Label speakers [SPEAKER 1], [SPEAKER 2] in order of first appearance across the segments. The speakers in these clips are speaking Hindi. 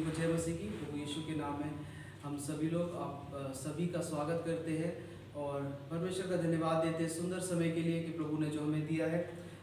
[SPEAKER 1] को जय मसीह की। प्रभु यीशु के नाम में हम सभी लोग आप सभी का स्वागत करते हैं और परमेश्वर का धन्यवाद देते हैं सुंदर समय के लिए कि प्रभु ने जो हमें दिया है।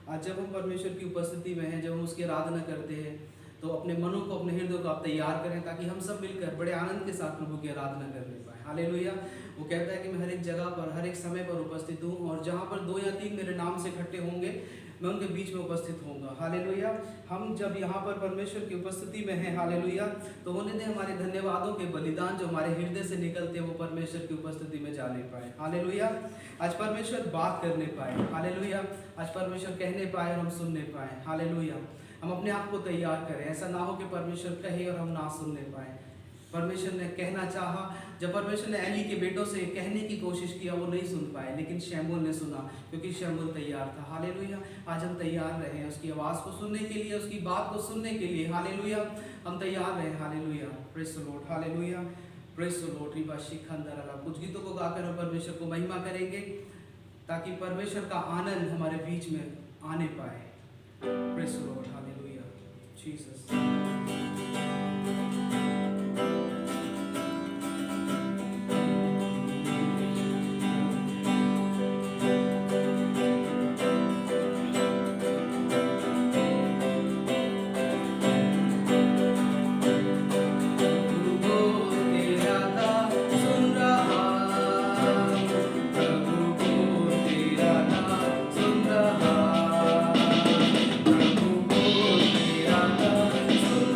[SPEAKER 1] आज जब हम परमेश्वर की उपस्थिति में हैं, जब हम उसकी आराधना करते हैं, तो अपने मनों को, अपने हृदय को आप तैयार करें ताकि हम सब मिलकर बड़े आनंद के साथ प्रभु की आराधना करने पाए। हालेलुया। वो कहता है कि मैं हर एक जगह पर, हर एक समय पर उपस्थित हूँ और जहाँ पर 2 या 3 मेरे नाम से इकट्ठे होंगे, मैं उनके बीच में उपस्थित होऊंगा। हालेलुया। हम जब यहाँ पर परमेश्वर की उपस्थिति में हैं, हालेलुया, तो होने दे हमारे धन्यवादों के बलिदान जो हमारे हृदय से निकलते हैं वो परमेश्वर की उपस्थिति में जाने पाए। हालेलुया। आज परमेश्वर बात करने पाए। हालेलुया। आज परमेश्वर कहने पाए और हम सुनने पाए। हालेलुया। हम अपने आप को तैयार करें, ऐसा ना हो कि परमेश्वर कहे और हम ना सुनने पाए। परमेश्वर ने कहना चाहा, जब परमेश्वर ने एली के बेटों से कहने की कोशिश किया, वो नहीं सुन पाए, लेकिन शमूएल ने सुना क्योंकि शमूएल तैयार था। हालेलुया। आज हम तैयार रहें उसकी आवाज़ को सुनने के लिए, उसकी बात को सुनने के लिए। हालेलुया। हम तैयार रहें। Hallelujah. Praise the lord. Hallelujah. Praise the lord. रिबा शिखंदरा। कुछ गीतों को गाकर हम परमेश्वर को महिमा करेंगे ताकि परमेश्वर का आनंद हमारे बीच में आने पाए। Praise the lord. Hallelujah. Jesus.
[SPEAKER 2] सुन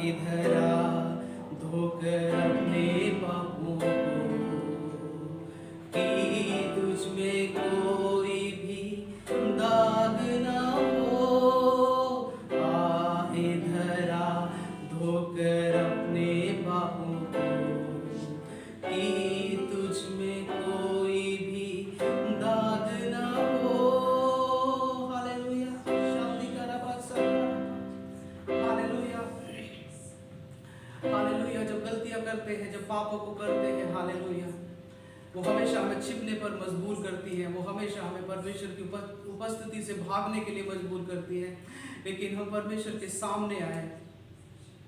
[SPEAKER 1] इधर आ, धोकर अपने पापों को, कि तुझ में कोई भी दाग ना हो। आ इधर आ, धोकर अपने पापों को, कि तुझ में कोई भी दाग ना हो। हालेलुया, शांति का रब हालेलुया, हालेलुया। जब गलतियां करते हैं, जब पापों को करते हैं, हालेलुया, वो हमेशा हमें छिपने पर मजबूर करती है। वो हमेशा हमें परमेश्वर की उपस्थिति से भागने के लिए मजबूर करती है। लेकिन हम परमेश्वर के सामने आए,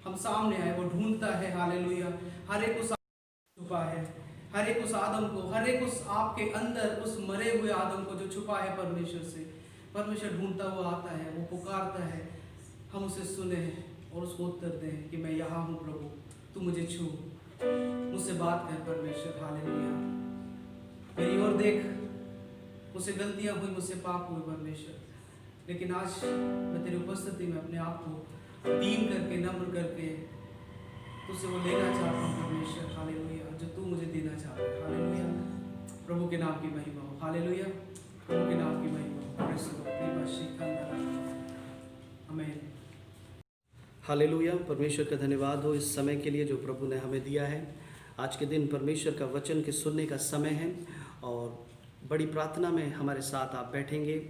[SPEAKER 1] हम सामने आए, वो ढूंढता है, हालेलुया, हर एक उस छुपा है, हर एक उस आदम को, हर एक उस आपके अंदर उस मरे हुए आदम को जो छुपा है परमेश्वर से। परमेश्वर ढूंढता हुआ आता है, वो पुकारता है, हम उसे सुने और उसको उत्तर दें कि मैं यहाँ हूँ प्रभु, तू मुझे छू, मुझसे बात कर परमेश्वर। हालेलुया, मेरी ओर देख, मुझसे गलतियां हुई, मुझसे पाप हुए परमेश्वर, लेकिन आज मैं तेरी उपस्थिति में अपने आप को दीन करके, नम्र करके तुझसे वो लेना चाहता हूँ परमेश्वर। हालेलुया, जो तू मुझे देना चाहता है। हालेलुया, प्रभु के नाम की महिमा हो। हालेलुया, प्रभु के नाम की महिमा हो। आमीन। हालेलुया, परमेश्वर का धन्यवाद हो इस समय के लिए जो प्रभु ने हमें दिया है। आज के दिन परमेश्वर का वचन के सुनने का समय है और बड़ी प्रार्थना में हमारे साथ आप बैठेंगे।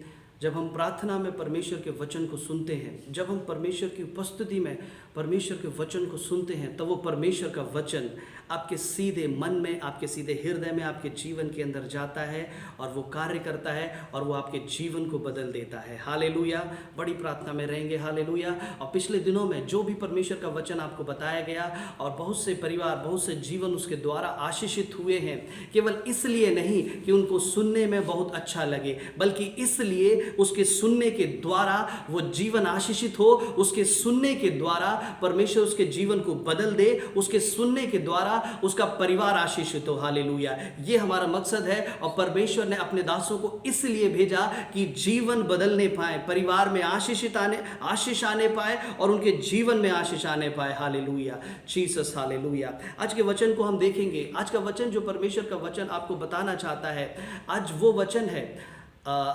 [SPEAKER 1] जब हम प्रार्थना में परमेश्वर के वचन को सुनते हैं, जब हम परमेश्वर की उपस्थिति में परमेश्वर के वचन को सुनते हैं, तब वो परमेश्वर का वचन आपके सीधे मन में, आपके सीधे हृदय में, आपके जीवन के अंदर जाता है और वो कार्य करता है और वो आपके जीवन को बदल देता है। हालेलुया, बड़ी प्रार्थना में रहेंगे। हालेलुया। और पिछले दिनों में जो भी परमेश्वर का वचन आपको बताया गया और बहुत से परिवार, बहुत से जीवन उसके द्वारा आशीषित हुए हैं, केवल इसलिए नहीं कि उनको सुनने में बहुत अच्छा लगे, बल्कि इसलिए उसके सुनने के द्वारा वो जीवन आशीषित हो, उसके सुनने के द्वारा परमेश्वर उसके जीवन को बदल दे, उसके सुनने के द्वारा उसका परिवार आशीषित हो। हालेलुया, ये हमारा मकसद है और परमेश्वर ने अपने दासों को इसलिए भेजा कि जीवन बदलने पाए, परिवार में आशीष आने पाए और उनके जीवन में आशीष आने पाए। Hallelujah, Jesus, hallelujah. आज के वचन को हम देखेंगे। आज का वचन जो परमेश्वर का वचन आपको बताना चाहता है, आज वो वचन है।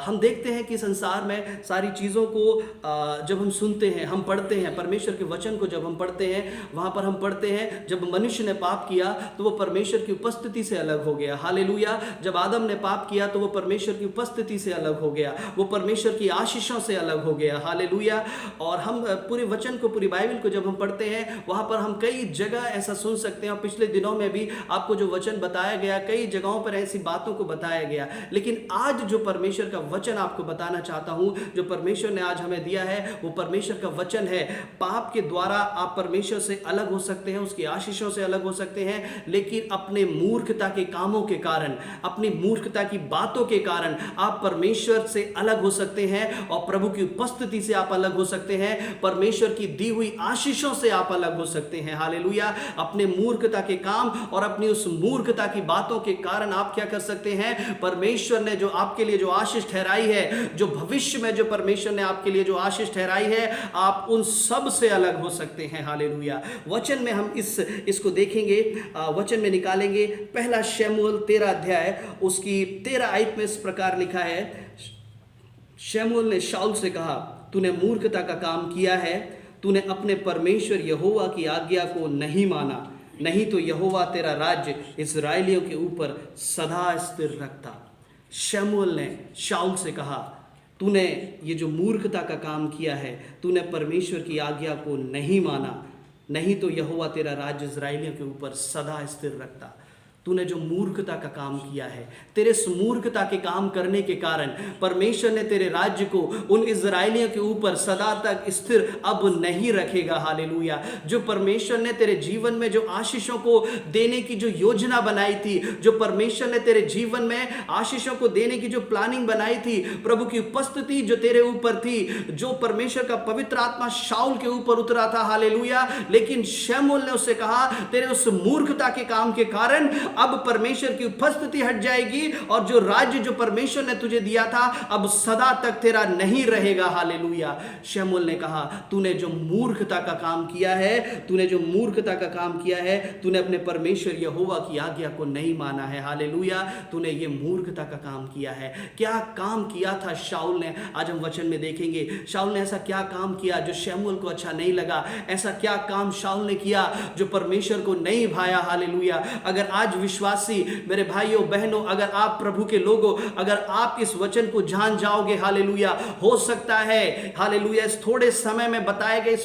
[SPEAKER 1] हम देखते हैं कि संसार में सारी चीज़ों को जब हम सुनते हैं, हम पढ़ते हैं, परमेश्वर के वचन को जब हम पढ़ते हैं, वहाँ पर हम पढ़ते हैं जब मनुष्य ने पाप किया तो वो परमेश्वर की उपस्थिति से अलग हो गया। हालेलुया। जब आदम ने पाप किया तो वो परमेश्वर की उपस्थिति से अलग हो गया, वो परमेश्वर की आशीषों से अलग हो गया। हालेलुया। और हम पूरे वचन को, पूरी बाइबल को जब हम पढ़ते हैं, वहाँ पर हम कई जगह ऐसा सुन सकते हैं। और पिछले दिनों में भी आपको जो वचन बताया गया, कई जगहों पर ऐसी बातों को बताया गया। लेकिन आज जो परमेश्वर का वचन आपको बताना चाहता हूं, जो परमेश्वर ने आज हमें दिया है, वो परमेश्वर का वचन है। पाप के द्वारा आप परमेश्वर से अलग हो सकते हैं, उसकी आशीषों से अलग हो सकते हैं, लेकिन अपने मूर्खता के कामों के कारण, अपनी मूर्खता की बातों के कारण आप परमेश्वर से अलग हो सकते हैं और प्रभु की उपस्थिति से आप अलग हो सकते हैं, परमेश्वर की दी हुई आशीषों से आप अलग हो सकते हैं। हालेलुया। अपने मूर्खता के काम और अपनी उस मूर्खता की बातों के कारण आप क्या कर सकते हैं, परमेश्वर ने जो आपके लिए जो आशीष ठहराई है, जो भविष्य में जो परमेश्वर ने आपके लिए जो आशीष ठहराई है, आप उन सब से अलग हो सकते हैं। हालेलुया। वचन में हम इसको देखेंगे, वचन में निकालेंगे। पहला शमूएल 13 अध्याय उसकी 13 आयत में इस प्रकार लिखा है, शमूएल ने शाऊल से कहा, तूने मूर्खता का काम किया है, तूने अपने परमेश्वर यहोवा की आज्ञा को नहीं माना, नहीं तो यहोवा तेरा राज्य इस्राएलियों के ऊपर सदा स्थिर रखता। शमूएल ने शाऊल से कहा, तूने ये जो मूर्खता का काम किया है, तूने परमेश्वर की आज्ञा को नहीं माना, नहीं तो यहोवा तेरा राज्य इस्राएलियों के ऊपर सदा स्थिर रखता। तूने जो मूर्खता का काम किया है, तेरे इस मूर्खता के काम करने के कारण परमेश्वर ने तेरे राज्य को उन इज़राइलियों के ऊपर सदा तक स्थिर अब नहीं रखेगा। हालेलुया। जो परमेश्वर ने तेरे जीवन में जो आशीषों को देने की जो योजना बनाई थी, जो परमेश्वर ने तेरे जीवन में आशीषों को देने की जो प्लानिंग बनाई थी, प्रभु की उपस्थिति जो तेरे ऊपर थी, जो परमेश्वर का पवित्र आत्मा शाऊल के ऊपर उतरा था। हालेलुया। लेकिन शमूएल ने उससे कहा, तेरे उस मूर्खता के काम के कारण
[SPEAKER 2] अब परमेश्वर की उपस्थिति हट जाएगी और जो राज्य जो परमेश्वर ने तुझे दिया था अब सदा तक तेरा नहीं रहेगा। हालेलुया। शमूएल ने कहा, तूने जो मूर्खता का काम किया है, तूने जो मूर्खता का काम किया है, तूने अपने परमेश्वर यहोवा की आज्ञा को नहीं माना है। हालेलुया। तूने ये मूर्खता का काम किया है। क्या काम किया था शाऊल ने? आज हम वचन में देखेंगे शाऊल ने ऐसा क्या काम किया जो शमूएल को अच्छा नहीं लगा। ऐसा क्या काम शाऊल ने किया जो परमेश्वर को नहीं भाया। हालेलुया। अगर आज विश्वासी मेरे भाइयों बहनों, अगर आप प्रभु के लोगों, अगर आप इस वचन को जान जाओगे, हालेलुया, हो सकता है हालेलुया इस थोड़े समय में बताए गए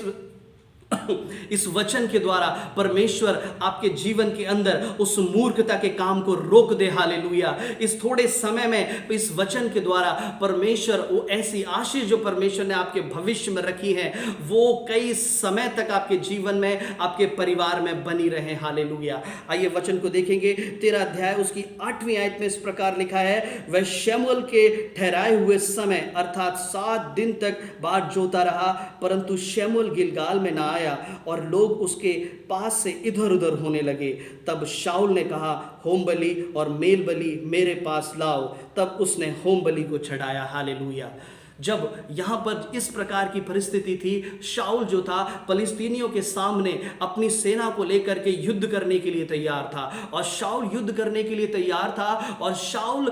[SPEAKER 2] इस वचन के द्वारा परमेश्वर आपके जीवन के अंदर उस मूर्खता के काम को रोक दे। हालेलुया। इस थोड़े समय में इस वचन के द्वारा परमेश्वर वो ऐसी आशीष जो परमेश्वर ने आपके भविष्य में रखी है वो कई समय तक आपके जीवन में, आपके परिवार में बनी रहे। हालेलुया। आइए वचन को देखेंगे। 13 अध्याय उसकी 8वीं आयत में इस प्रकार लिखा है, वह शमूएल के ठहराए हुए समय अर्थात 7 दिन तक बाट जोता रहा, परंतु शमूएल गिलगाल में ना आया और लोग उसके पास से इधर उधर होने लगे। तब शाऊल ने कहा, होम बलि और मेल बलि मेरे पास लाओ। तब उसने होम बलि को चढ़ाया। हालेलुया। जब यहां पर इस प्रकार की परिस्थिति थी, शाऊल जो था फलिस्तीनियों के सामने अपनी सेना को लेकर के युद्ध करने के लिए तैयार था और शाऊल युद्ध करने के लिए तैयार था और शाऊल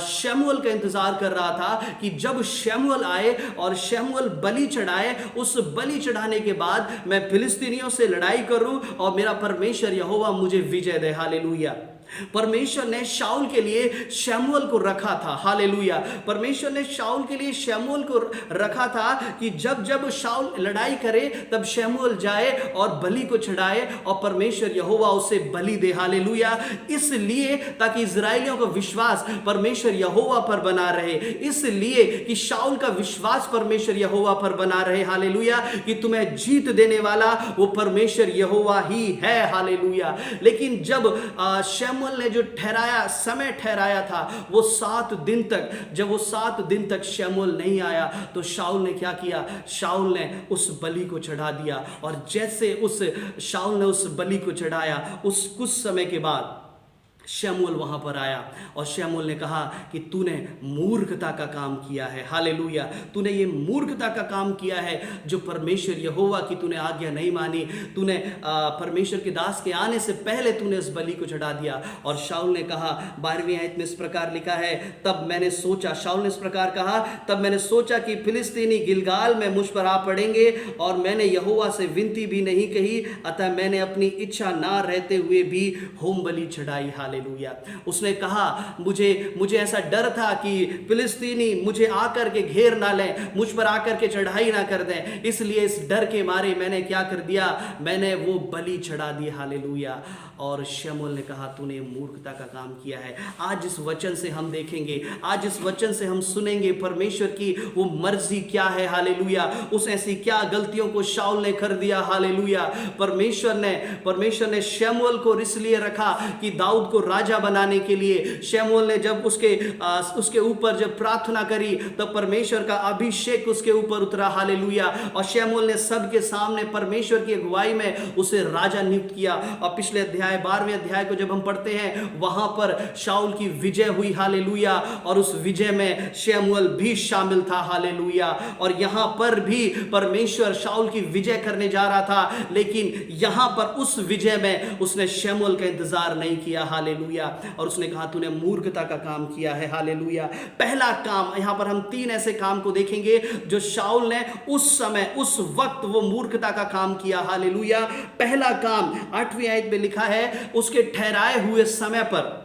[SPEAKER 2] शमूएल का इंतजार कर रहा था कि जब शमूएल आए और शमूएल बलि चढ़ाए, उस बलि चढ़ाने के बाद मैं फिलिस्तीनियों से लड़ाई करूं और मेरा परमेश्वर यहोवा मुझे विजय दे। हालेलुया। परमेश्वर ने शाऊल के लिए शमूएल को रखा था। हालेलुया। परमेश्वर ने शाऊल के लिए शमूएल को रखा था कि जब जब शाऊल लड़ाई करे तब शमूएल जाए और बलि को चढ़ाए और परमेश्वर यहोवा उसे बलि दे। हालेलुया। इसलिए ताकि इजराइलियों का विश्वास परमेश्वर यहोवा पर बना रहे, इसलिए कि शाऊल का विश्वास परमेश्वर यहोवा पर बना रहे। हालेलुया। कि तुम्हें जीत देने वाला वो परमेश्वर यहोवा ही है। हालेलुया। लेकिन जब शमूएल ने जो समय ठहराया था वो 7 दिन तक, जब वो 7 दिन तक शमूएल नहीं आया तो शाऊल ने क्या किया? शाऊल ने उस बलि को चढ़ा दिया और जैसे शाऊल ने उस बलि को चढ़ाया, उस कुछ समय के बाद शमूएल वहां पर आया और शमूएल ने कहा कि तूने मूर्खता का काम किया है। हालेलुया। तूने ये मूर्खता का काम किया है जो परमेश्वर यहोवा की तूने आज्ञा नहीं मानी। तूने परमेश्वर के दास के आने से पहले तूने उस बलि को चढ़ा दिया। और शाऊल ने कहा, 12वीं आयत में इस प्रकार लिखा है, तब मैंने सोचा, शाऊल ने इस प्रकार कहा, तब मैंने सोचा कि फिलिस्तीनी गिलगाल में मुझ पर आ पड़ेंगे और मैंने यहोवा से विनती भी नहीं कही, अतः मैंने अपनी इच्छा ना रहते हुए भी होम बलि चढ़ाई। हालेलुया। उसने कहा, मुझे ऐसा डर था कि फिलिस्तीनी मुझे आकर के घेर ना लें, मुझ पर आकर के चढ़ाई ना कर दें, इसलिए इस डर के मारे मैंने क्या कर दिया? मैंने वो बलि चढ़ा दी। हालेलुया। और शमूएल ने कहा, तूने मूर्खता का काम किया है। आज इस वचन से हम देखेंगे, आज इस वचन से हम सुनेंगे परमेश्वर की वो मर्जी क्या है। हालेलुया। उस ऐसी क्या गलतियों को शाऊल ने कर दिया। हालेलुया। परमेश्वर ने शमूएल को इसलिए रखा कि दाऊद को राजा बनाने के लिए। शमूएल ने जब उसके ऊपर जब प्रार्थना करी तब परमेश्वर का अभिषेक उसके ऊपर उतरा। हालेलुया। और शमूएल ने सबके सामने परमेश्वर की अगुवाई में उसे राजा नियुक्त किया। और पिछले अध्याय 12वें अध्याय को जब हम पढ़ते हैं वहां पर शाऊल की विजय हुई। हालेलुया। और उस विजय में शमूएल भी शामिल था। हालेलुया। और यहां पर भी परमेश्वर शाऊल की विजय करने जा रहा था, लेकिन यहां पर उस विजय में उसने शमूएल का इंतजार नहीं किया। हालेलुया। और उसने कहा, तूने मूर्खता का काम किया है। हालेलुया। पहला काम, यहां पर हम 3 ऐसे काम को देखेंगे जो शाऊल ने उस समय, उस वक्त वो मूर्खता का काम किया। हालेलुया। पहला काम 8वीं आयत में लिखा है, उसके ठहराए हुए समय पर,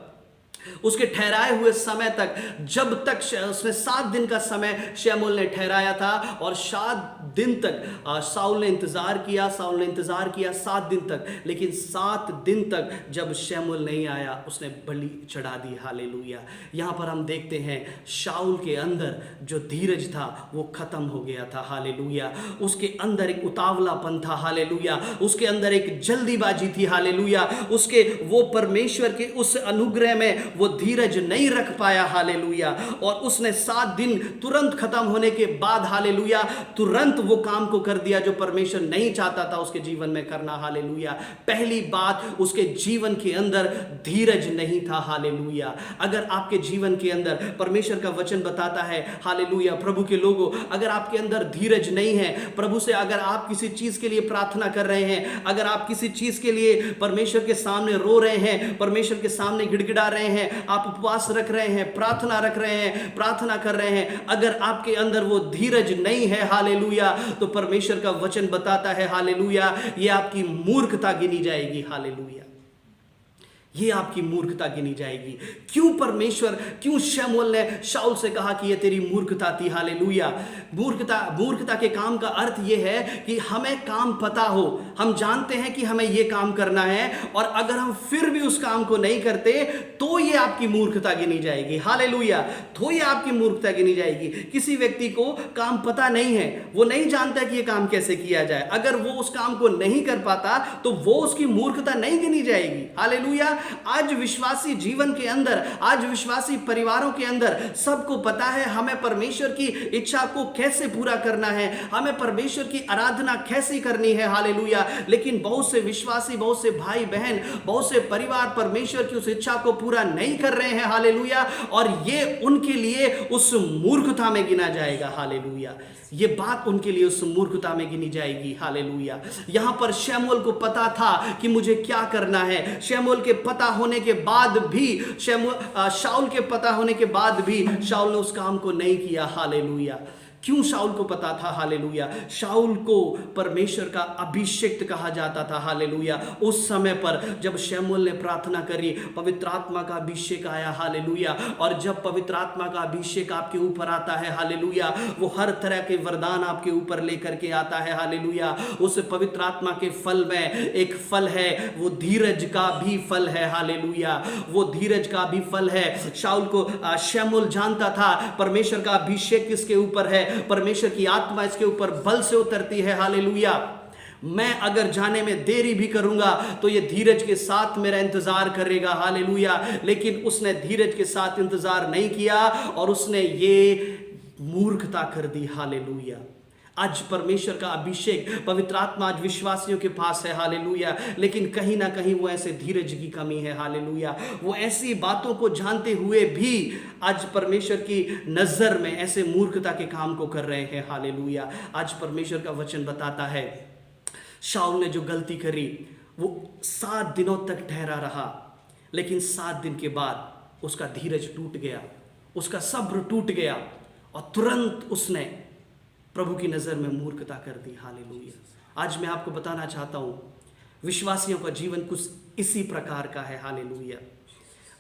[SPEAKER 2] उसके ठहराए हुए समय तक, जब तक उसने 7 दिन का समय शमूएल ने ठहराया था और 7 दिन तक शाऊल ने इंतजार किया 7 दिन तक, लेकिन 7 दिन तक जब शमूएल नहीं आया उसने बलि चढ़ा दी। हालेलुया। यहां पर हम देखते हैं शाऊल के अंदर जो धीरज था वो खत्म हो गया था। हालेलुया। उसके अंदर एक उतावलापन था। हालेलुया। उसके अंदर एक जल्दीबाजी थी। हालेलुया। उसके वो परमेश्वर के उस अनुग्रह में वो धीरज नहीं रख पाया। हालेलुया। और उसने 7 दिन तुरंत खत्म होने के बाद, हालेलुया, तुरंत वो काम को कर दिया जो परमेश्वर नहीं चाहता था उसके जीवन में करना। हालेलुया। पहली बात, उसके जीवन के अंदर धीरज नहीं था। हालेलुया। अगर आपके जीवन के अंदर, परमेश्वर का वचन बताता है, हालेलुया, प्रभु के लोगों, अगर आपके अंदर धीरज नहीं है, प्रभु से अगर आप किसी चीज के लिए प्रार्थना कर रहे हैं, अगर आप किसी चीज के लिए परमेश्वर के सामने रो रहे हैं, परमेश्वर के सामने गिड़गिड़ा रहे हैं, आप उपवास रख रहे हैं, प्रार्थना रख रहे हैं, प्रार्थना कर रहे हैं, अगर आपके अंदर वो धीरज नहीं है, हालेलुया, तो परमेश्वर का वचन बताता है, हालेलुया, ये आपकी मूर्खता गिनी जाएगी। हालेलुया, ये आपकी मूर्खता गिनी जाएगी। क्यों शमूएल ने शाऊल से कहा कि ये तेरी मूर्खता थी। हालेलुया। मूर्खता के काम का अर्थ ये है कि हमें काम पता हो, हम जानते हैं कि हमें ये काम करना है, और अगर हम फिर भी उस काम को नहीं करते तो ये आपकी मूर्खता गिनी जाएगी। हालेलुया। तो ये आपकी मूर्खता गिनी जाएगी। किसी व्यक्ति को काम पता नहीं है, वो नहीं जानता कि ये काम कैसे किया जाए, अगर वो उस काम को नहीं कर पाता तो वो उसकी मूर्खता नहीं गिनी जाएगी। हालेलुया। आज विश्वासी जीवन के अंदर, आज विश्वासी परिवारों के अंदर सबको पता है हमें परमेश्वर की इच्छा को कैसे पूरा करना है, हमें परमेश्वर की आराधना कैसे करनी है। हालेलुया। लेकिन बहुत से विश्वासी, बहुत से भाई बहन, बहुत से परिवार परमेश्वर की उस इच्छा को पूरा नहीं कर रहे हैं। हालेलुया। और ये उनके लिए उस मूर्खता में गिना जाएगा। हालेलुया। ये बात उनके लिए उस मूर्खता में गिनी जाएगी। हालेलुया। यहां पर शमूएल को पता था कि मुझे क्या करना है। शमूएल के पता होने के बाद भी, शाऊल के पता होने के बाद भी शाऊल ने उस काम को नहीं किया। हालेलुया। क्यों शाऊल को पता था? हालेलुया। शाऊल को परमेश्वर का अभिषिक्त कहा जाता था। हालेलुया। उस समय पर जब शमूएल ने प्रार्थना करी, पवित्र आत्मा का अभिषेक आया। हालेलुया। और जब पवित्र आत्मा का अभिषेक आपके ऊपर आता है, हालेलुया, वो हर तरह के वरदान आपके ऊपर लेकर के आता है। हालेलुया। उस पवित्र आत्मा के फल में एक फल है, वो धीरज का भी फल है। हालेलुया। वो धीरज का भी फल है। शमूएल जानता था परमेश्वर का अभिषेक किसके ऊपर है, परमेश्वर की आत्मा इसके ऊपर बल से उतरती है। हालेलुया। मैं अगर जाने में देरी भी करूंगा तो ये धीरज के साथ मेरा इंतजार करेगा। हालेलुया। लेकिन उसने धीरज के साथ इंतजार नहीं किया और उसने ये मूर्खता कर दी। हालेलुया। आज परमेश्वर का अभिषेक, पवित्र आत्मा आज विश्वासियों के पास है। हालेलुया। लेकिन कहीं ना कहीं वो ऐसे धीरज की कमी है। हालेलुया। वो ऐसी बातों को जानते हुए भी आज परमेश्वर की नजर में ऐसे मूर्खता के काम को कर रहे हैं। हालेलुया। आज परमेश्वर का वचन बताता है शाऊल ने जो गलती करी, वो 7 दिनों तक ठहरा रहा, लेकिन 7 दिन के बाद उसका धीरज टूट गया, उसका सब्र टूट गया और तुरंत उसने प्रभु की नजर में मूर्खता कर दी। हालेलुया। आज मैं आपको बताना चाहता हूं, विश्वासियों का जीवन कुछ इसी प्रकार का है। हालेलुया।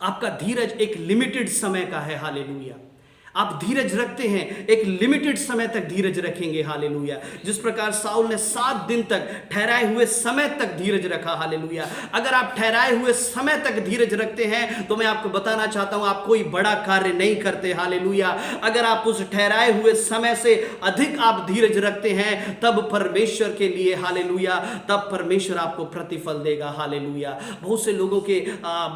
[SPEAKER 2] आपका धीरज एक लिमिटेड समय का है। हालेलुया। आप धीरज रखते हैं, एक लिमिटेड समय तक धीरज रखेंगे। हालेलुया। जिस प्रकार शाऊल ने 7 दिन तक ठहराए हुए समय तक धीरज रखा। हालेलुया। अगर आप ठहराए हुए समय तक धीरज रखते हैं तो मैं आपको बताना चाहता हूं, आप कोई बड़ा कार्य नहीं करते। हालेलुया। अगर आप उस ठहराए हुए समय से अधिक आप धीरज रखते हैं तब परमेश्वर के लिए, हालेलुया, तब परमेश्वर आपको प्रतिफल देगा। हालेलुया। बहुत से लोगों के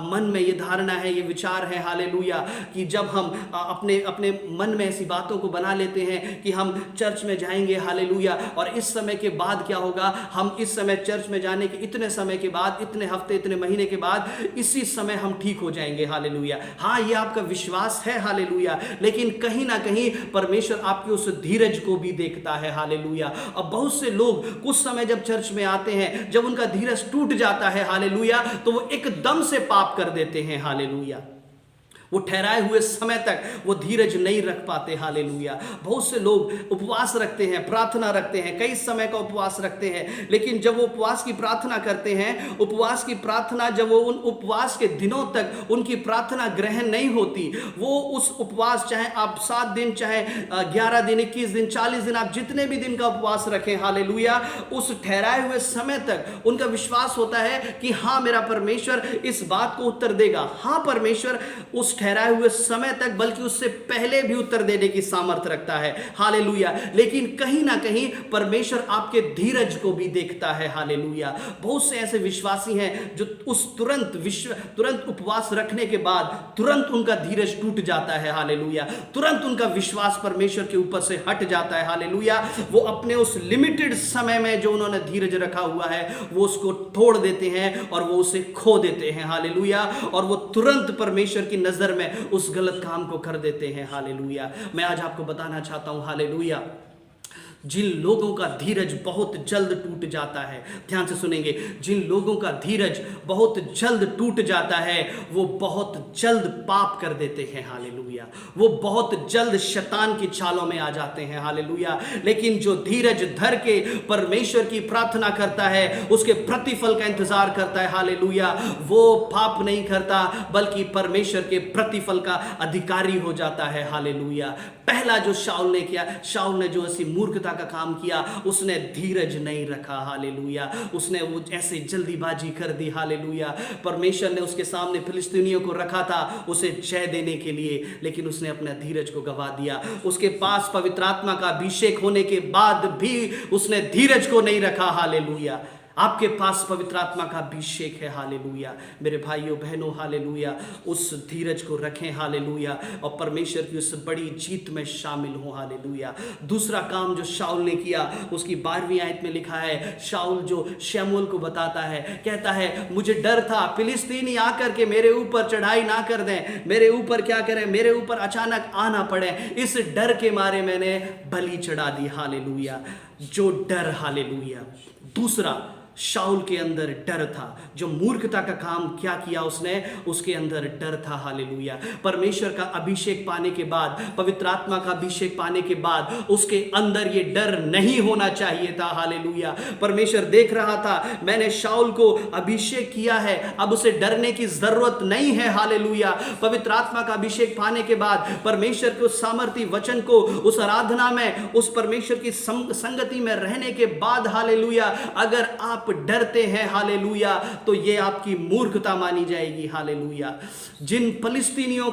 [SPEAKER 2] मन में ये धारणा है, ये विचार है, हालेलुया, कि जब हम अपने मन में ऐसी बातों को बना लेते हैं कि हम चर्च में जाएंगे, हालेलुया, और इस समय के बाद क्या होगा, हम इस समय चर्च में जाने के इतने समय के बाद, इतने हफ्ते, इतने महीने के बाद, इसी समय हम ठीक हो जाएंगे। हालेलुया। हाँ, ये आपका विश्वास है। हालेलुया। लेकिन कहीं ना कहीं परमेश्वर आपके उस धीरज को भी देखता है। हालेलुया। अब बहुत से लोग कुछ समय जब चर्च में आते हैं, जब उनका धीरज टूट जाता है, हालेलुया, तो वो एकदम से पाप कर देते हैं। हालेलुया। वो ठहराए हुए समय तक वो धीरज नहीं रख पाते। हालेलुया। बहुत से लोग उपवास रखते हैं, प्रार्थना रखते हैं, कई समय का उपवास रखते हैं, लेकिन जब वो उपवास की प्रार्थना करते हैं, उपवास की प्रार्थना, जब वो उन उपवास के दिनों तक उनकी प्रार्थना ग्रहण नहीं होती, वो उस उपवास, चाहे आप 7 दिन, चाहे 11 दिन, 21 दिन, 40 दिन, आप जितने भी दिन का उपवास रखें, हालेलुया, उस ठहराए हुए समय तक उनका विश्वास होता है कि हाँ, मेरा परमेश्वर इस बात को उत्तर देगा। हाँ, परमेश्वर उस ठहराए हुए समय तक बल्कि उससे पहले भी उत्तर देने की सामर्थ्य रखता है। हालेलुया। लेकिन कहीं ना कहीं परमेश्वर आपके धीरज को भी देखता है। हालेलुया। बहुत से ऐसे विश्वासी हैं जो उस तुरंत उपवास रखने के बाद तुरंत उनका धीरज टूट जाता है। हालेलुया। तुरंत उनका विश्वास परमेश्वर के ऊपर से हट जाता है। हालेलुया। वो अपने उस लिमिटेड समय में जो उन्होंने धीरज रखा हुआ है वो उसको तोड़ देते हैं और वो उसे खो देते हैं। हालेलुया। और वो तुरंत परमेश्वर की नजर में उस गलत काम को कर देते हैं। हालेलुया। मैं आज आपको बताना चाहता हूं, हालेलुया, जिन लोगों का धीरज बहुत जल्द टूट जाता है, ध्यान से सुनेंगे, जिन लोगों का धीरज बहुत जल्द टूट जाता है वो बहुत जल्द पाप कर देते हैं। हालेलुया। वो बहुत जल्द शैतान की चालों में आ जाते हैं। हालेलुया। लेकिन जो धीरज धर के परमेश्वर की प्रार्थना करता है, उसके प्रतिफल का इंतजार करता है, हालेलुया, वो पाप नहीं करता बल्कि परमेश्वर के प्रतिफल का अधिकारी हो जाता है। हालेलुया। पहला जो शाऊल ने किया, शाऊल ने जो ऐसी मूर्खता का काम किया, उसने धीरज नहीं रखा। हालेलुया। उसने वो ऐसे जल्दीबाजी कर दी। हालेलुया। परमेश्वर ने उसके सामने फिलिस्तीनियों को रखा था उसे जय देने के लिए, लेकिन उसने अपना धीरज को गवा दिया। उसके पास पवित्र आत्मा का अभिषेक होने के बाद भी उसने धीरज को नहीं रखा। हालेलुया। आपके पास पवित्र आत्मा का अभिषेक है। हालेलुया। मेरे भाइयों बहनों, हालेलुया, उस धीरज को रखें। हालेलुया। और परमेश्वर की उस बड़ी जीत में शामिल हो। हालेलुया। दूसरा काम जो शाऊल ने किया, उसकी 12वीं आयत में लिखा है, शाऊल जो शमूएल को बताता है, कहता है मुझे डर था फिलिस्तीनी आकर के मेरे ऊपर चढ़ाई ना कर दें, मेरे ऊपर क्या करें, मेरे ऊपर अचानक आना पड़े, इस डर के मारे मैंने बलि चढ़ा दी। हालेलुया। जो डर, हालेलुया। दूसरा, शाऊल के अंदर डर था। जो मूर्खता का काम क्या किया उसने, उसके अंदर डर था। हालेलुया। परमेश्वर का अभिषेक पाने के बाद, पवित्र आत्मा का अभिषेक पाने के बाद उसके अंदर ये डर नहीं होना चाहिए था। हालेलुया। परमेश्वर देख रहा था मैंने शाऊल को अभिषेक किया है, अब उसे डरने की जरूरत नहीं है। हालेलुया। पवित्र आत्मा का अभिषेक पाने के बाद, परमेश्वर के उस सामर्थी वचन को, उस आराधना में, उस परमेश्वर की संगति में रहने के बाद, हालेलुया, अगर आप डरते हैं, हालेलुया, तो ये आपकी मूर्खता मानी जाएगी। हालेलुया। जिन फलिस्तीनियों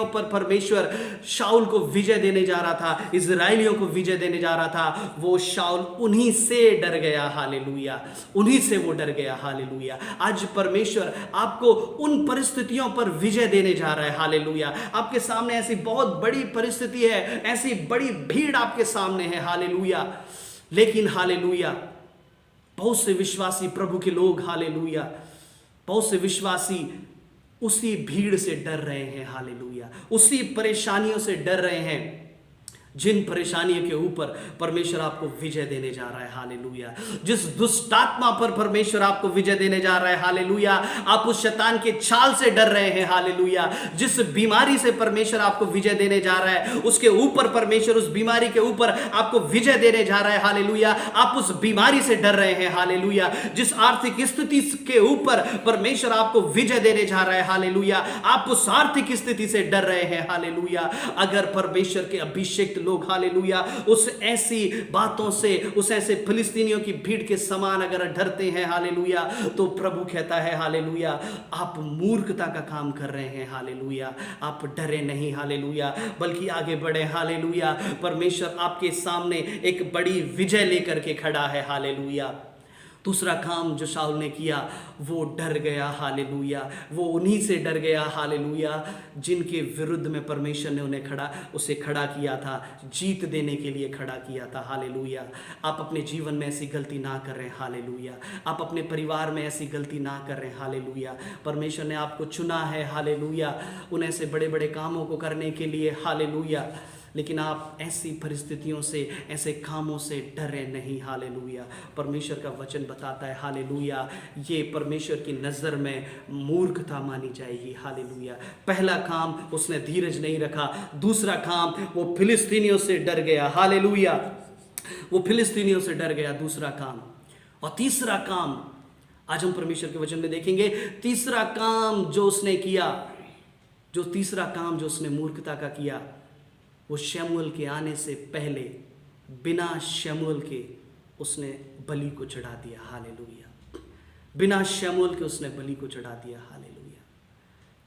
[SPEAKER 2] पर परमेश्वर शाऊल को विजय देने जा रहा था, इजराइलियों को विजय देने जा रहा था, वो शाऊल उन्हीं से डर गया। हालेलुया। उन्हीं से वो डर गया। हालेलुया। आज परमेश्वर आपको उन परिस्थितियों पर विजय देने जा रहा है। हालेलुया। आपके सामने ऐसी बहुत बड़ी परिस्थिति है, ऐसी बड़ी भीड़ आपके सामने है। हालेलुया। लेकिन हालेलुया, बहुत से विश्वासी प्रभु के लोग, हालेलुया, बहुत से विश्वासी उसी भीड़ से डर रहे हैं। हालेलुया। उसी परेशानियों से डर रहे हैं जिन परेशानियों के ऊपर परमेश्वर आपको विजय देने जा रहा है। हालेलुया। जिस दुष्टात्मा पर परमेश्वर आपको विजय देने जा रहा है, हालेलुया, आप उस शैतान के चाल से डर रहे हैं। हालेलुया। जिस बीमारी से परमेश्वर आपको विजय देने जा रहा है, उसके ऊपर परमेश्वर उस बीमारी के ऊपर आपको विजय देने जा रहा है। हालेलुया। आप उस बीमारी से डर रहे हैं। हालेलुया। जिस आर्थिक स्थिति के ऊपर परमेश्वर आपको विजय देने जा रहा है, हालेलुया, आप उस आर्थिक स्थिति से डर रहे हैं। हालेलुया। अगर परमेश्वर के अभिषेक लोग, हालेलुया, उस ऐसी बातों से, उस ऐसे फिलिस्तीनियों की भीड़ के समान अगर डरते हैं, हालेलुया, तो प्रभु कहता है, हालेलुया, आप मूर्खता का काम कर रहे हैं। हालेलुया। आप डरे नहीं, हालेलुया, बल्कि आगे बढ़े। हालेलुया। परमेश्वर आपके सामने एक बड़ी विजय लेकर के खड़ा है। हालेलुया। दूसरा काम जो शाऊल ने किया, वो डर गया। हालेलुया। वो उन्हीं से डर गया, हालेलुया, जिनके विरुद्ध में परमेश्वर ने उसे खड़ा किया था, जीत देने के लिए खड़ा किया था। हालेलुया। आप अपने जीवन में ऐसी गलती ना कर रहे हैं। हालेलुया। आप अपने परिवार में ऐसी गलती ना कर रहे हैं। हालेलुया। परमेश्वर ने आपको चुना है, हालेलुया, उन ऐसे बड़े बड़े कामों को करने के लिए। हालेलुया। लेकिन आप ऐसी परिस्थितियों से, ऐसे कामों से डरे नहीं। हालेलुया। परमेश्वर का वचन बताता है, हालेलुया, ये परमेश्वर की नज़र में मूर्खता मानी जाएगी। हालेलुया। पहला काम, उसने धीरज नहीं रखा। दूसरा काम, वो फिलिस्तीनियों से डर गया। हालेलुया। वो फिलिस्तीनियों से डर गया। दूसरा काम। और तीसरा काम आज हम परमेश्वर के वचन में देखेंगे। तीसरा काम जो उसने किया, तीसरा काम जो उसने मूर्खता का किया, वो शमूएल के आने से पहले बिना शमूएल के उसने बलि को चढ़ा दिया। हालेलुया। बिना शमूएल के उसने बलि को चढ़ा दिया। हालेलुया।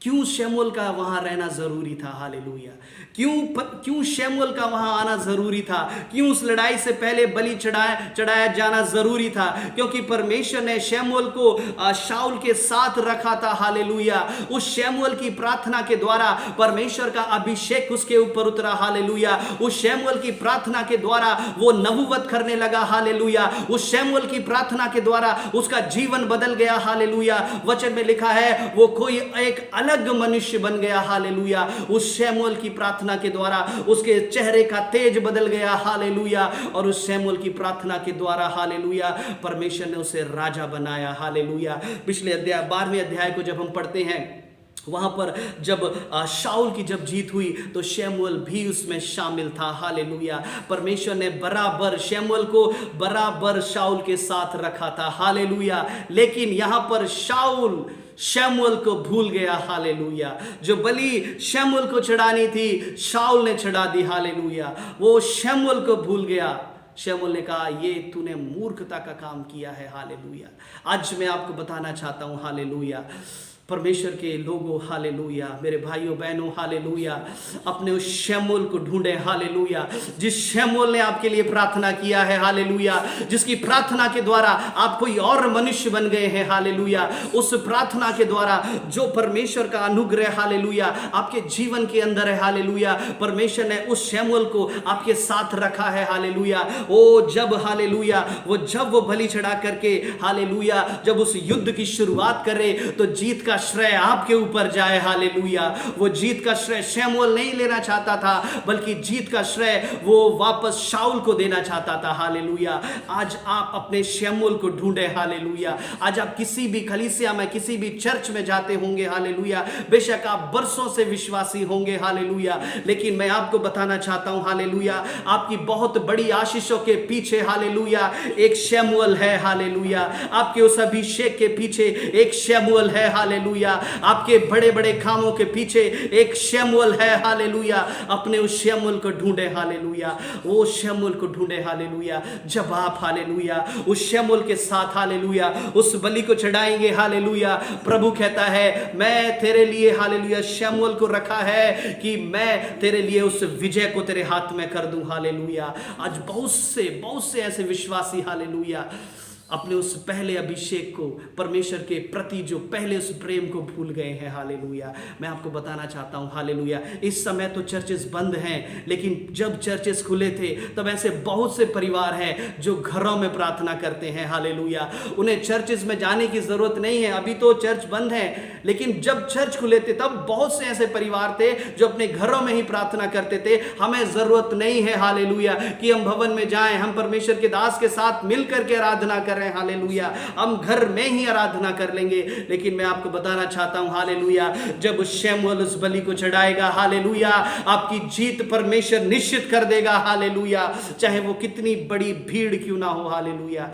[SPEAKER 2] क्यों शमूएल का वहां रहना जरूरी था? हालेलुया। क्यों शमूएल का वहां आना जरूरी था? क्यों उस लड़ाई से पहले बलि चढ़ाया जाना जरूरी था? क्योंकि परमेश्वर ने शमूएल को शाऊल के साथ रखा था। हालेलुया। उस शमूएल की प्रार्थना के द्वारा परमेश्वर का अभिषेक उसके ऊपर उतरा। हालेलुया। उस शमूएल की प्रार्थना के द्वारा वो नबूवत करने लगा। हालेलुया। उस शमूएल की प्रार्थना के द्वारा उसका जीवन बदल गया। हालेलुया। वचन में लिखा है वो कोई एक अलग मनुष्य बन गया। हालेलुया। उस शमूएल की प्रार्थना के द्वारा उसके चेहरे का तेज बदल गया। हालेलुया। और उस शमूएल की प्रार्थना के द्वारा हालेलुया परमेश्वर ने उसे राजा बनाया। हालेलुया। पिछले अध्याय 12वें अध्याय को जब हम पढ़ते हैं, वहां पर जब शाऊल की जब जीत हुई तो शमूएल भी उसमें शामिल था। हालेलुया। परमेश्वर ने बराबर शमूएल को बराबर शाऊल के साथ रखा था। हालेलुया। लेकिन यहां पर शाऊल शमूएल को भूल गया। हालेलुया। जो बलि शमूएल को चढ़ानी थी शाऊल ने चढ़ा दी। हालेलुया। वो शमूएल को भूल गया। शमूएल ने कहा ये तूने मूर्खता का काम किया है। हालेलुया। आज मैं आपको बताना चाहता हूं हालेलुया परमेश्वर के लोगों, हालेलुया मेरे भाइयों बहनों, हालेलुया अपने उस शमूएल को ढूंढे। हालेलुया। जिस शमूएल ने आपके लिए प्रार्थना किया है। हालेलुया। जिसकी प्रार्थना के द्वारा आप कोई और मनुष्य बन गए हैं। हालेलुया। उस प्रार्थना के द्वारा जो परमेश्वर का अनुग्रह हालेलुया आपके जीवन के अंदर है। हालेलुया। परमेश्वर ने उस शमूएल को आपके साथ रखा है। हालेलुया। हालेलुया जब वो बलि चढ़ा करके हालेलुया जब उस युद्ध की शुरुआत करे तो जीत का श्रेय आपके ऊपर जाए। हालेलुया। वो जीत का श्रेय शमूएल नहीं लेना चाहता था, बल्कि जीत का श्रेय वो वापस शाऊल को देना चाहता था। हालेलुया। आज आप अपने शमूएल को ढूंढे। हालेलुया। आज आप किसी भी कलीसिया में, किसी भी चर्च में जाते होंगे। हालेलुया। बेशक आप बरसों से विश्वासी होंगे। हालेलुया। लेकिन मैं आपको बताना चाहता हूं हालेलुया आपकी बहुत बड़ी आशीषों के पीछे हालेलुया एक शमूएल है। हालेलुया। आपके उस अभिषेक के पीछे एक शमूएल है। हालेलुया। आपके बड़े बड़े कामों के पीछे एक शमूएल है। हालेलुया। अपने उस शमूएल को ढूंढे। हालेलुया। वो शमूएल को ढूंढे। हालेलुया। जब आप हालेलुया उस शमूएल के साथ हालेलुया उस बलि को चढ़ाएंगे। हालेलुया। प्रभु कहता है मैं तेरे लिए हालेलुया शमूएल को रखा है कि मैं तेरे लिए उस विजय को तेरे हाथ में कर दूं। हालेलुया। आज बहुत से ऐसे विश्वासी हालेलुया अपने उस पहले अभिषेक को, परमेश्वर के प्रति जो पहले उस प्रेम को भूल गए हैं। हालेलुया। मैं आपको बताना चाहता हूं हालेलुया इस समय तो चर्चेस बंद हैं, लेकिन जब चर्चेस खुले थे तब ऐसे बहुत से परिवार हैं जो घरों में प्रार्थना करते हैं। हालेलुया। उन्हें चर्चेस में जाने की जरूरत नहीं है। अभी तो चर्च बंद है, लेकिन जब चर्च खुले थे तब बहुत से ऐसे परिवार थे जो अपने घरों में ही प्रार्थना करते थे। हमें जरूरत नहीं है हालेलुया कि हम भवन में जाएं, हम परमेश्वर के दास के साथ मिलकर के आराधना करें। हालेलुया। हम घर में ही आराधना कर लेंगे। लेकिन मैं आपको बताना चाहता हूं हालेलुया जब शमूएल उस बलि को चढ़ाएगा हालेलुया आपकी जीत परमेश्वर निश्चित कर देगा। हालेलुया। चाहे वो कितनी बड़ी भीड़ क्यों ना हो। हालेलुया।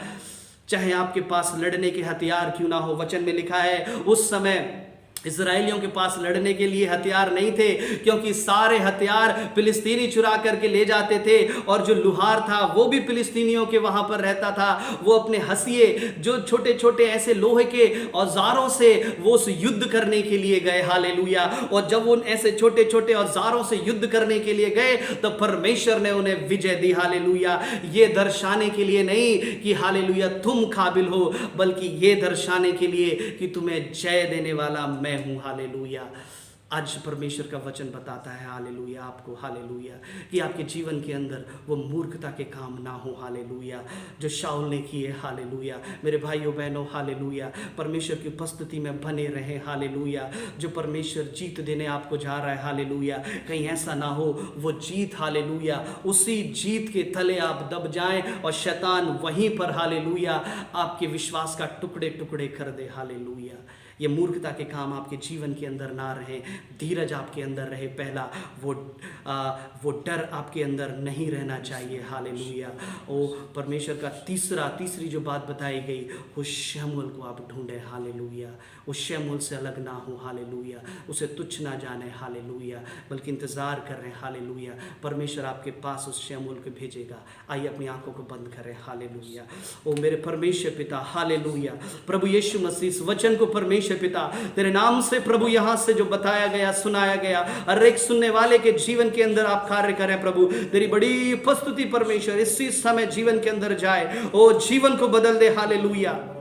[SPEAKER 2] चाहे आपके पास लड़ने के हथियार क्यों ना हो। वचन में लिखा है उस समय इस्राएलियों के पास लड़ने के लिए हथियार नहीं थे, क्योंकि सारे हथियार फिलिस्तीनी चुरा करके ले जाते थे और जो लुहार था वो भी फिलिस्तीनियों के वहां पर रहता था। वो अपने हंसिए जो छोटे छोटे ऐसे लोहे के औजारों से वो उस युद्ध करने के लिए गए। हालेलुया। और जब वो ऐसे छोटे छोटे औजारों से युद्ध करने के लिए गए तो परमेश्वर ने उन्हें विजय दी। हालेलुया। ये दर्शाने के लिए नहीं कि हालेलुया तुम काबिल हो, बल्कि ये दर्शाने के लिए कि तुम्हें जय देने वाला मैं हूं। हालेलुया। आज परमेश्वर का वचन बताता है हालेलुया आपको हालेलुया कि आपके जीवन के अंदर वो मूर्खता के काम ना हो। हालेलुया। जो शाऊल ने किए। हालेलुया। मेरे भाइयों बहनों हालेलुया परमेश्वर की उपस्थिति में बने रहे। हालेलुया। जो परमेश्वर जीत देने आपको जा रहा है हालेलुया कहीं ऐसा ना हो वो जीत हालेलुया उसी जीत के तले आप दब जाएं और शैतान वहीं पर हालेलुया आपके विश्वास का टुकड़े टुकड़े कर दे। हालेलुया। ये मूर्खता के काम आपके जीवन के अंदर ना रहे, धीरज आपके अंदर रहे। पहला वो डर आपके अंदर नहीं रहना चाहिए। हालेलुया। ओ परमेश्वर का तीसरी जो बात बताई गई उस शमूएल को आप ढूंढे। हालेलुया। उस शमूएल से अलग ना हो। हालेलुया। उसे तुच्छ ना जाने। हालेलुया। बल्कि इंतजार कर रहे हैं। हालेलुया। परमेश्वर आपके पास उस शमूएल को भेजेगा। आइए अपनी आंखों को बंद करें। हालेलुया। ओ मेरे परमेश्वर पिता हालेलुया प्रभु यीशु मसीह इस वचन को परमेश्वर परमेश्वर पिता, तेरे नाम से प्रभु यहाँ से जो बताया गया, सुनाया गया, हर एक सुनने वाले के जीवन के अंदर आप कार्य करें प्रभु। तेरी बड़ी उपस्थिति परमेश्वर इसी समय जीवन के अंदर जाए, ओ जीवन को बदल दे। हालेलुया।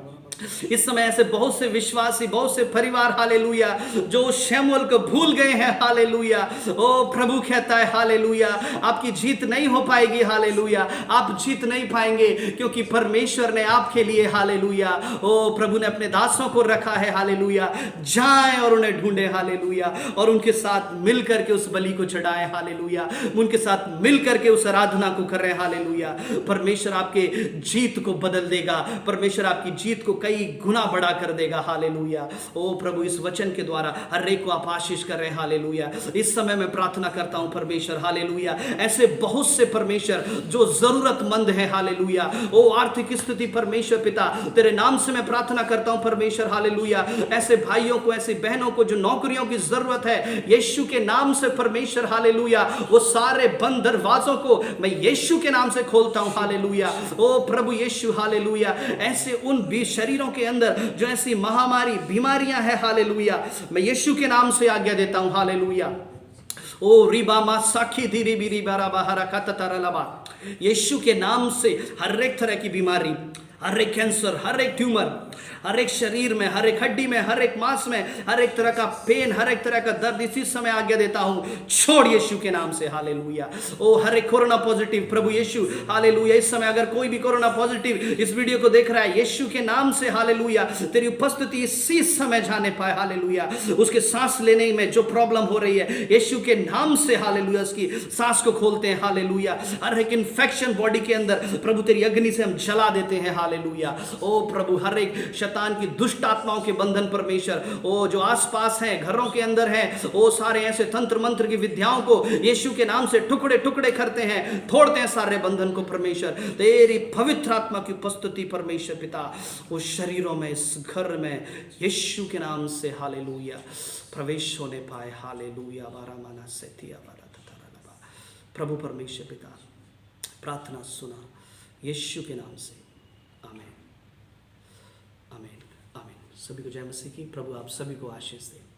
[SPEAKER 2] इस समय ऐसे बहुत से विश्वासी, बहुत से परिवार हालेलुया जो शमूएल को भूल गए हैं। हालेलुया। ओ प्रभु कहता है हालेलुया, आपकी जीत नहीं हो पाएगी। हालेलुया। आप जीत नहीं पाएंगे क्योंकि परमेश्वर ने आपके लिए हालेलुया, ओ प्रभु ने अपने दासों को रखा है। हालेलुया। जाएं और उन्हें ढूंढे। हालेलुया। और उनके साथ मिल करके उस बलि को चढ़ाएं। हालेलुया। उनके साथ मिल करके उस आराधना को करें। हालेलुया। परमेश्वर आपके जीत को बदल देगा। परमेश्वर आपकी जीत को कई गुना बड़ा कर देगा। हालेलुया। ओ प्रभु, इस वचन के द्वारा हर एक को आप आशीष कर रहे हैं। हालेलुया। इस समय मैं प्रार्थना करता हूं परमेश्वर, हालेलुया, ऐसे बहुत से परमेश्वर जो जरूरतमंद है। हालेलुया। ओ आर्थिक स्थिति परमेश्वर पिता, तेरे नाम से मैं प्रार्थना करता हूं परमेश्वर, हालेलुया, ऐसे भाइयों को, ऐसी बहनों को जो नौकरियों की जरूरत है, यीशु के नाम से परमेश्वर, हालेलुया, वो सारे बंद दरवाजों को मैं यीशु के नाम से खोलता हूं। हालेलुया। ओ प्रभु यीशु, हालेलुया, ऐसे उन भी शरीरों के अंदर जो ऐसी महामारी बीमारियां हैं, हालेलुया, मैं यीशु के नाम से आज्ञा देता हूं। हालेलुया। ओ रिबा मा साखी धीरे बीरी बारा बाहरा काततारा लबा, यीशु के नाम से हर एक तरह की बीमारी, हर एक कैंसर, हर एक ट्यूमर, हर एक शरीर में, हर एक हड्डी में, हर एक मांस में, हर एक तरह का पेन, हर एक तरह का दर्द इसी समय आज्ञा देता हूं, छोड़ यीशु के नाम से। हालेलुया। ओ हर एक कोरोना पॉजिटिव प्रभु यीशु, हालेलुया, इस समय अगर कोई भी कोरोना पॉजिटिव इस वीडियो को देख रहा है, यीशु के नाम से, हालेलुया, तेरी उपस्थिति इसी समय जाने पाए। हालेलुया। उसके सांस लेने में जो प्रॉब्लम हो रही है, यीशु के नाम से, हालेलुया, उसकी सांस को खोलते हैं। हालेलुया। हर एक इंफेक्शन बॉडी के अंदर प्रभु तेरी अग्नि से हम जला देते हैं। हालेलुया। ओ प्रभु, हर एक शैतान की दुष्ट आत्माओं के बंधन परमेश्वर, ओ जो आसपास हैं, घरों के अंदर हैं, ओ सारे ऐसे तंत्र मंत्र की विद्याओं को यीशु के नाम से टुकड़े टुकड़े करते हैं, तोड़ते हैं सारे बंधन को परमेश्वर। तेरी पवित्र आत्मा की उपस्थिति परमेश्वर पिता उस शरीरों में, इस घर में यीशु के नाम से, हालेलुया, प्रवेश होने पाए। हालेलुया। बारामाना सेतिया बारा ततारा। प्रभु परमेश्वर पिता, प्रार्थना सुना यीशु के नाम से। आमीन, आमीन, आमीन। सभी को जय मसीह की। प्रभु आप सभी को आशीष दे।